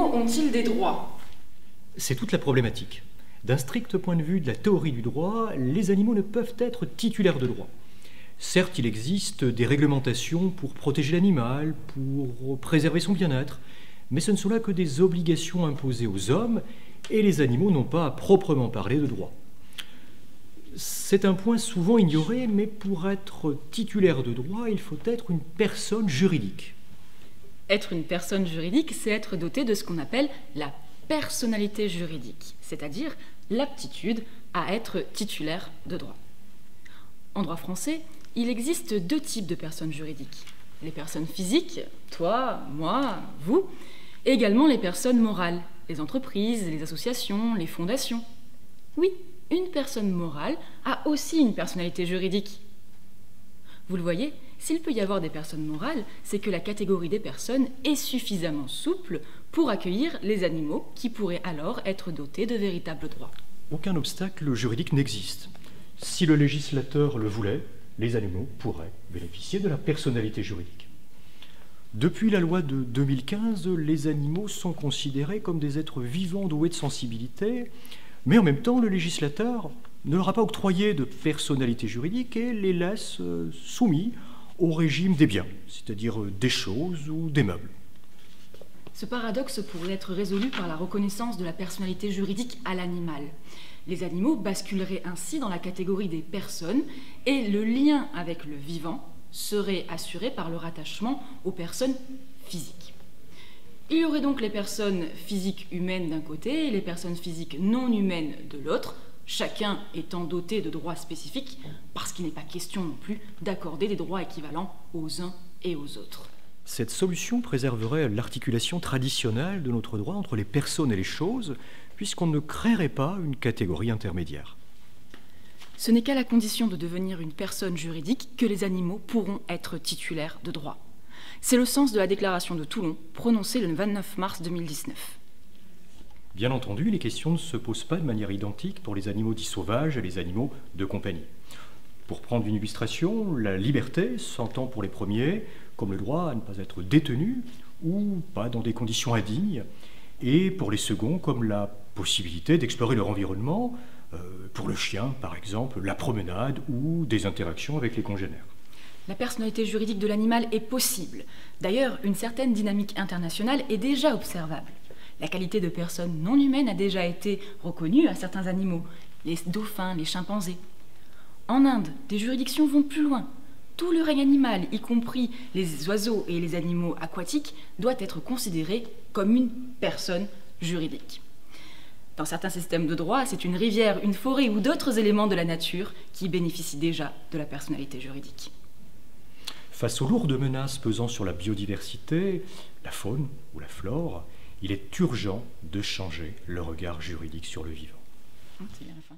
animaux ont-ils des droits? C'est toute la problématique. D'un strict point de vue de la théorie du droit, les animaux ne peuvent être titulaires de droits. Certes, il existe des réglementations pour protéger l'animal, pour préserver son bien-être, mais ce ne sont là que des obligations imposées aux hommes, et les animaux n'ont pas à proprement parler de droits. C'est un point souvent ignoré, mais pour être titulaire de droit, il faut être une personne juridique. Être une personne juridique, c'est être doté de ce qu'on appelle la personnalité juridique, c'est-à-dire l'aptitude à être titulaire de droit. En droit français, il existe deux types de personnes juridiques. Les personnes physiques, toi, moi, vous, et également les personnes morales, les entreprises, les associations, les fondations. Oui, une personne morale a aussi une personnalité juridique. Vous le voyez, s'il peut y avoir des personnes morales, c'est que la catégorie des personnes est suffisamment souple pour accueillir les animaux qui pourraient alors être dotés de véritables droits. Aucun obstacle juridique n'existe. Si le législateur le voulait, les animaux pourraient bénéficier de la personnalité juridique. Depuis la loi de 2015, les animaux sont considérés comme des êtres vivants doués de sensibilité, mais en même temps, le législateur ne leur a pas octroyé de personnalité juridique et les laisse soumis au régime des biens, c'est-à-dire des choses ou des meubles. Ce paradoxe pourrait être résolu par la reconnaissance de la personnalité juridique à l'animal. Les animaux basculeraient ainsi dans la catégorie des personnes et le lien avec le vivant serait assuré par le rattachement aux personnes physiques. Il y aurait donc les personnes physiques humaines d'un côté et les personnes physiques non humaines de l'autre, chacun étant doté de droits spécifiques, parce qu'il n'est pas question non plus d'accorder des droits équivalents aux uns et aux autres. Cette solution préserverait l'articulation traditionnelle de notre droit entre les personnes et les choses, puisqu'on ne créerait pas une catégorie intermédiaire. Ce n'est qu'à la condition de devenir une personne juridique que les animaux pourront être titulaires de droits. C'est le sens de la déclaration de Toulon, prononcée le 29 mars 2019. Bien entendu, les questions ne se posent pas de manière identique pour les animaux dits sauvages et les animaux de compagnie. Pour prendre une illustration, la liberté s'entend pour les premiers comme le droit à ne pas être détenu ou pas dans des conditions indignes, et pour les seconds comme la possibilité d'explorer leur environnement, pour le chien par exemple, la promenade ou des interactions avec les congénères. La personnalité juridique de l'animal est possible. D'ailleurs, une certaine dynamique internationale est déjà observable. La qualité de personne non humaine a déjà été reconnue à certains animaux, les dauphins, les chimpanzés. En Inde, des juridictions vont plus loin. Tout le règne animal, y compris les oiseaux et les animaux aquatiques, doit être considéré comme une personne juridique. Dans certains systèmes de droit, c'est une rivière, une forêt ou d'autres éléments de la nature qui bénéficient déjà de la personnalité juridique. Face aux lourdes menaces pesant sur la biodiversité, la faune ou la flore, il est urgent de changer le regard juridique sur le vivant. C'est bien la fin.